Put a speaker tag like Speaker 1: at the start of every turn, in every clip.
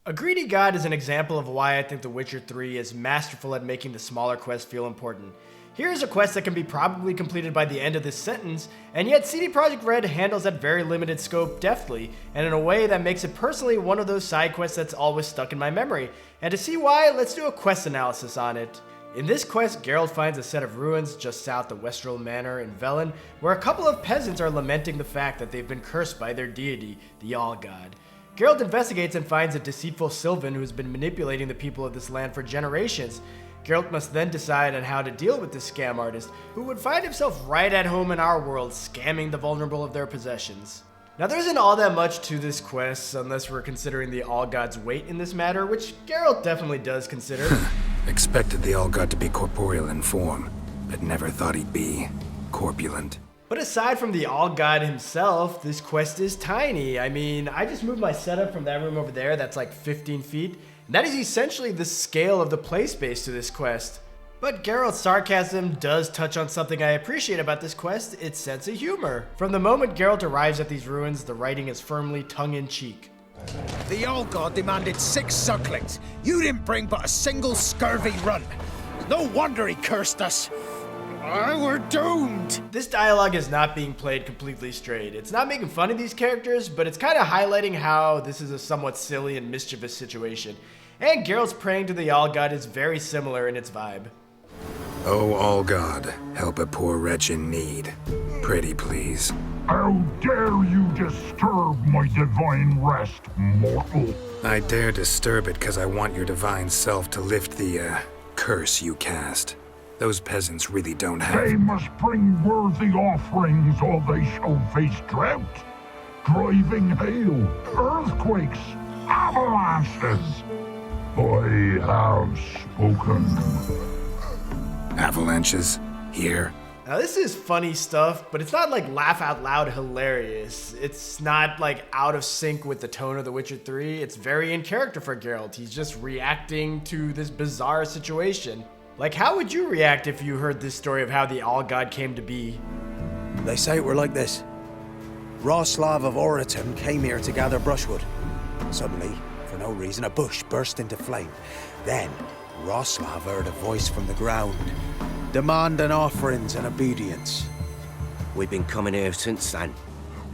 Speaker 1: A greedy god is an example of why I think The Witcher 3 is masterful at making the smaller quests feel important. Here is a quest that can be probably completed by the end of this sentence, and yet CD Projekt Red handles that very limited scope deftly, and in a way that makes it personally one of those side quests that's always stuck in my memory. And to see why, let's do a quest analysis on it. In this quest, Geralt finds a set of ruins just south of Westrel Manor in Velen, where a couple of peasants are lamenting the fact that they've been cursed by their deity, the All-God. Geralt investigates and finds a deceitful Sylvan who's been manipulating the people of this land for generations. Geralt must then decide on how to deal with this scam artist, who would find himself right at home in our world, scamming the vulnerable of their possessions. Now there isn't all that much to this quest, unless we're considering the All-God's weight in this matter, which Geralt definitely does consider.
Speaker 2: Expected the All-God to be corporeal in form, but never thought he'd be corpulent.
Speaker 1: But aside from the All-God himself, this quest is tiny. I mean, I just moved my setup from that room over there that's like 15 feet, and that is essentially the scale of the playspace to this quest. But Geralt's sarcasm does touch on something I appreciate about this quest, its sense of humor. From the moment Geralt arrives at these ruins, the writing is firmly tongue-in-cheek.
Speaker 3: The All-God demanded 6 sucklings. You didn't bring but a single scurvy runt. No wonder he cursed us. We're doomed!
Speaker 1: This dialogue is not being played completely straight. It's not making fun of these characters, but it's kind of highlighting how this is a somewhat silly and mischievous situation. And Geralt's praying to the All-God is very similar in its vibe.
Speaker 2: Oh, All-God, help a poor wretch in need. Pretty please.
Speaker 4: How dare you disturb my divine rest, mortal?
Speaker 2: I dare disturb it because I want your divine self to lift the, curse you cast. Those peasants really don't have...
Speaker 4: They must bring worthy offerings or they shall face drought, driving hail, earthquakes, avalanches. I have spoken.
Speaker 2: Avalanches? Here?
Speaker 1: Now this is funny stuff, but it's not like laugh out loud hilarious. It's not like out of sync with the tone of The Witcher 3. It's very in character for Geralt. He's just reacting to this bizarre situation. Like, how would you react if you heard this story of how the All-God came to be?
Speaker 3: They say it were like this. Roslav of Oriton came here to gather brushwood. Suddenly, for no reason, a bush burst into flame. Then, Roslav heard a voice from the ground, demanding offerings and obedience.
Speaker 5: We've been coming here since then.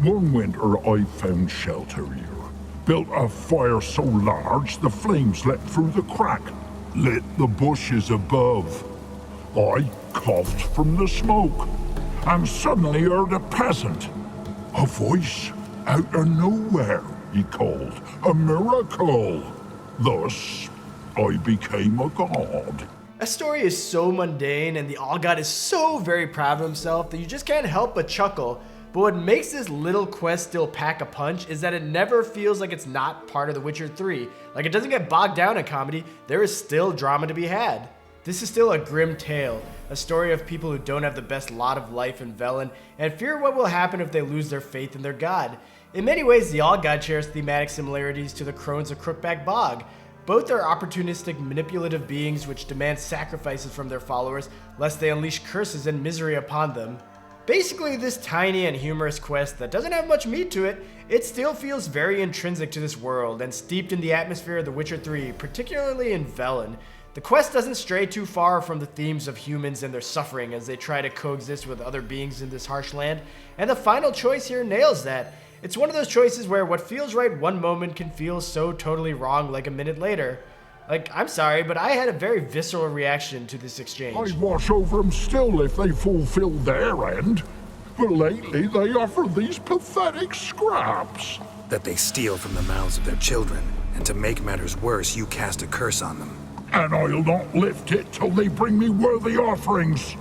Speaker 4: One winter I found shelter here. Built a fire so large the flames leapt through the crack, lit the bushes above. I coughed from the smoke, and suddenly heard a peasant. A voice out of nowhere, he called. A miracle. Thus, I became a god.
Speaker 1: That story is so mundane, and the All-God is so very proud of himself that you just can't help but chuckle. But what makes this little quest still pack a punch is that it never feels like it's not part of The Witcher 3. Like, it doesn't get bogged down in comedy, there is still drama to be had. This is still a grim tale, a story of people who don't have the best lot of life in Velen, and fear what will happen if they lose their faith in their god. In many ways, the All-God shares thematic similarities to the crones of Crookback Bog. Both are opportunistic, manipulative beings which demand sacrifices from their followers, lest they unleash curses and misery upon them. Basically, this tiny and humorous quest that doesn't have much meat to it, it still feels very intrinsic to this world and steeped in the atmosphere of The Witcher 3, particularly in Velen. The quest doesn't stray too far from the themes of humans and their suffering as they try to coexist with other beings in this harsh land, and the final choice here nails that. It's one of those choices where what feels right one moment can feel so totally wrong like a minute later. Like, I'm sorry, but I had a very visceral reaction to this exchange.
Speaker 4: I'd watch over them still if they fulfilled their end. But lately they offer these pathetic scraps.
Speaker 2: That they steal from the mouths of their children, and to make matters worse, you cast a curse on them.
Speaker 4: And I'll not lift it till they bring me worthy offerings.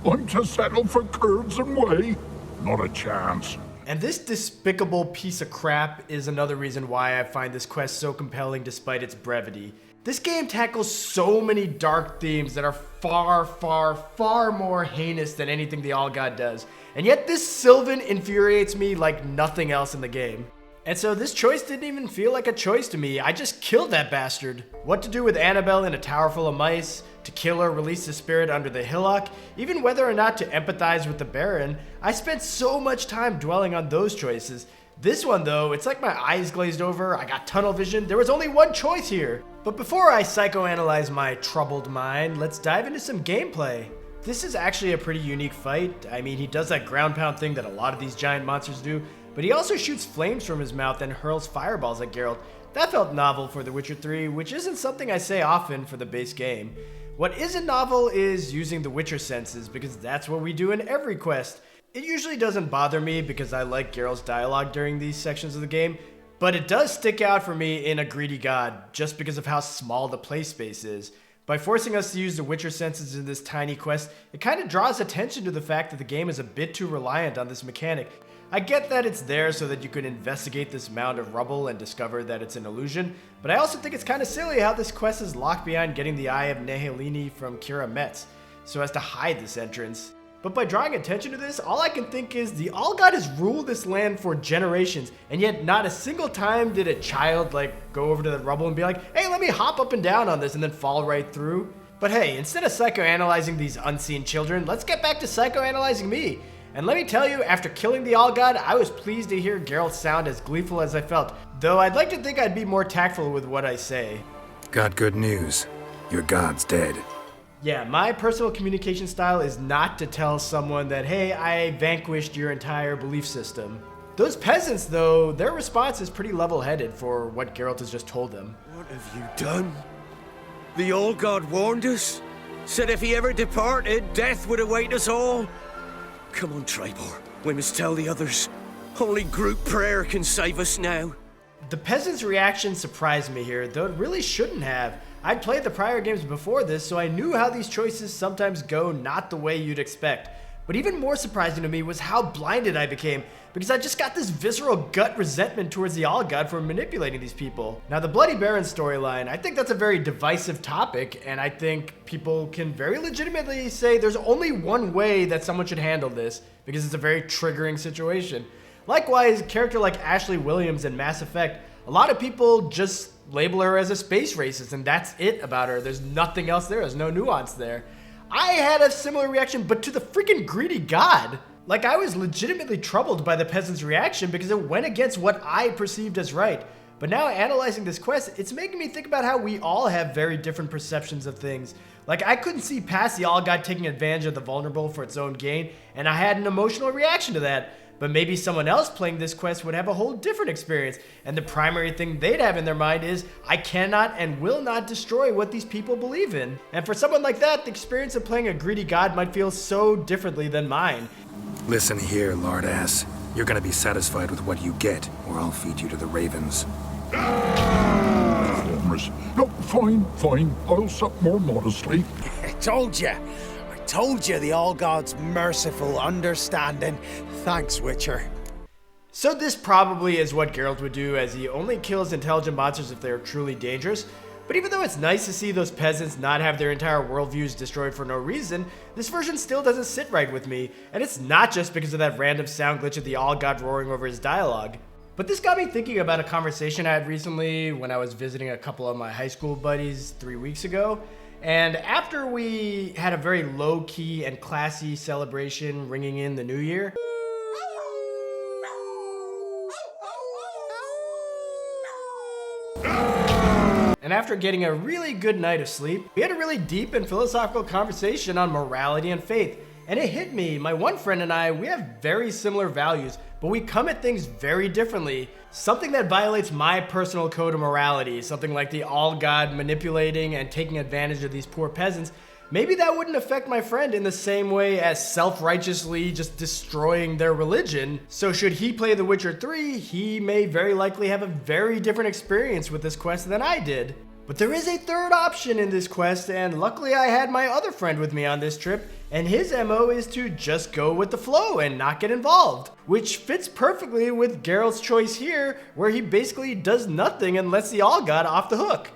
Speaker 4: I'm to settle for curds and whey? Not a chance.
Speaker 1: And this despicable piece of crap is another reason why I find this quest so compelling despite its brevity. This game tackles so many dark themes that are far, far, far more heinous than anything the All-God does. And yet this Sylvan infuriates me like nothing else in the game. And so this choice didn't even feel like a choice to me. I just killed that bastard. What to do with Annabelle in a tower full of mice, to kill her, release the spirit under the hillock, even whether or not to empathize with the Baron, I spent so much time dwelling on those choices. This one though, it's like my eyes glazed over, I got tunnel vision, there was only one choice here. But before I psychoanalyze my troubled mind, let's dive into some gameplay. This is actually a pretty unique fight. I mean, he does that ground pound thing that a lot of these giant monsters do, but he also shoots flames from his mouth and hurls fireballs at Geralt. That felt novel for The Witcher 3, which isn't something I say often for the base game. What isn't novel is using the Witcher senses, because that's what we do in every quest. It usually doesn't bother me because I like Geralt's dialogue during these sections of the game, but it does stick out for me in A Greedy God, just because of how small the playspace is. By forcing us to use the Witcher senses in this tiny quest, it kind of draws attention to the fact that the game is a bit too reliant on this mechanic. I get that it's there so that you can investigate this mound of rubble and discover that it's an illusion, but I also think it's kind of silly how this quest is locked behind getting the Eye of Nehelini from Kira Metz, so as to hide this entrance. But by drawing attention to this, all I can think is the Allgod has ruled this land for generations, and yet not a single time did a child go over to the rubble and be like, hey, let me hop up and down on this and then fall right through. But hey, instead of psychoanalyzing these unseen children, let's get back to psychoanalyzing me. And let me tell you, after killing the Allgod, I was pleased to hear Geralt sound as gleeful as I felt, though I'd like to think I'd be more tactful with what I say.
Speaker 2: Got good news. Your god's dead.
Speaker 1: Yeah, my personal communication style is not to tell someone that, hey, I vanquished your entire belief system. Those peasants, though, their response is pretty level-headed for what Geralt has just told them.
Speaker 5: What have you done? The old god warned us. Said if he ever departed, death would await us all. Come on, Tribor. We must tell the others. Only group prayer can save us now.
Speaker 1: The peasants' reaction surprised me here, though it really shouldn't have. I'd played the prior games before this, so I knew how these choices sometimes go not the way you'd expect. But even more surprising to me was how blinded I became, because I just got this visceral gut resentment towards the Allgod for manipulating these people. Now, the Bloody Baron storyline, I think that's a very divisive topic, and I think people can very legitimately say there's only one way that someone should handle this, because it's a very triggering situation. Likewise, a character like Ashley Williams in Mass Effect, a lot of people just label her as a space racist, and that's it about her. There's nothing else there. There's no nuance there. I had a similar reaction, but to the freaking Greedy God. Like, I was legitimately troubled by the peasant's reaction because it went against what I perceived as right. But now analyzing this quest, it's making me think about how we all have very different perceptions of things. Like, I couldn't see past the Allgod taking advantage of the vulnerable for its own gain, and I had an emotional reaction to that. But maybe someone else playing this quest would have a whole different experience, and the primary thing they'd have in their mind is, I cannot and will not destroy what these people believe in. And for someone like that, the experience of playing a Greedy God might feel so differently than mine.
Speaker 2: Listen here, lardass. You're gonna be satisfied with what you get, or I'll feed you to the ravens.
Speaker 4: No, fine. I'll sup more modestly.
Speaker 3: I told you the Allgod's merciful, understanding. Thanks, Witcher.
Speaker 1: So this probably is what Geralt would do, as he only kills intelligent monsters if they are truly dangerous. But even though it's nice to see those peasants not have their entire worldviews destroyed for no reason, this version still doesn't sit right with me, and it's not just because of that random sound glitch of the Allgod roaring over his dialogue. But this got me thinking about a conversation I had recently when I was visiting a couple of my high school buddies 3 weeks ago. And after we had a very low-key and classy celebration ringing in the new year, and after getting a really good night of sleep, we had a really deep and philosophical conversation on morality and faith. And it hit me, my one friend and I, we have very similar values, but we come at things very differently. Something that violates my personal code of morality, something like the Allgod manipulating and taking advantage of these poor peasants, maybe that wouldn't affect my friend in the same way as self-righteously just destroying their religion. So should he play The Witcher 3, he may very likely have a very different experience with this quest than I did. But there is a third option in this quest, and luckily I had my other friend with me on this trip, and his MO is to just go with the flow and not get involved, which fits perfectly with Geralt's choice here, where he basically does nothing and lets the Allgod off the hook.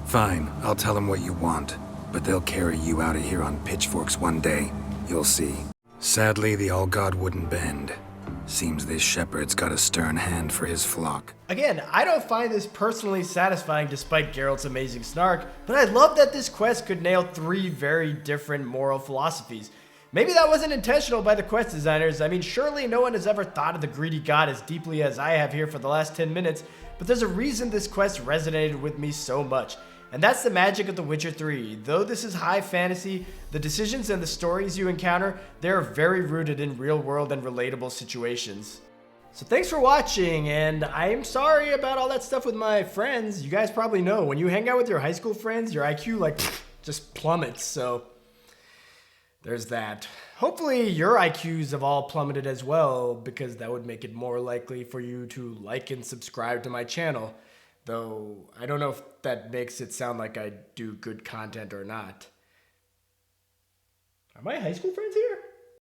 Speaker 2: Fine, I'll tell them what you want, but they'll carry you out of here on pitchforks one day. You'll see. Sadly, the Allgod wouldn't bend. Seems this shepherd's got a stern hand for his flock.
Speaker 1: Again, I don't find this personally satisfying despite Geralt's amazing snark, but I love that this quest could nail 3 very different moral philosophies. Maybe that wasn't intentional by the quest designers. I mean, surely no one has ever thought of the greedy god as deeply as I have here for the last 10 minutes, but there's a reason this quest resonated with me so much. And that's the magic of The Witcher 3. Though this is high fantasy, the decisions and the stories you encounter, they are very rooted in real world and relatable situations. So thanks for watching, and I'm sorry about all that stuff with my friends. You guys probably know, when you hang out with your high school friends, your IQ like just plummets, so there's that. Hopefully your IQs have all plummeted as well, because that would make it more likely for you to like and subscribe to my channel. Though, I don't know if that makes it sound like I do good content or not. Are my high school friends here?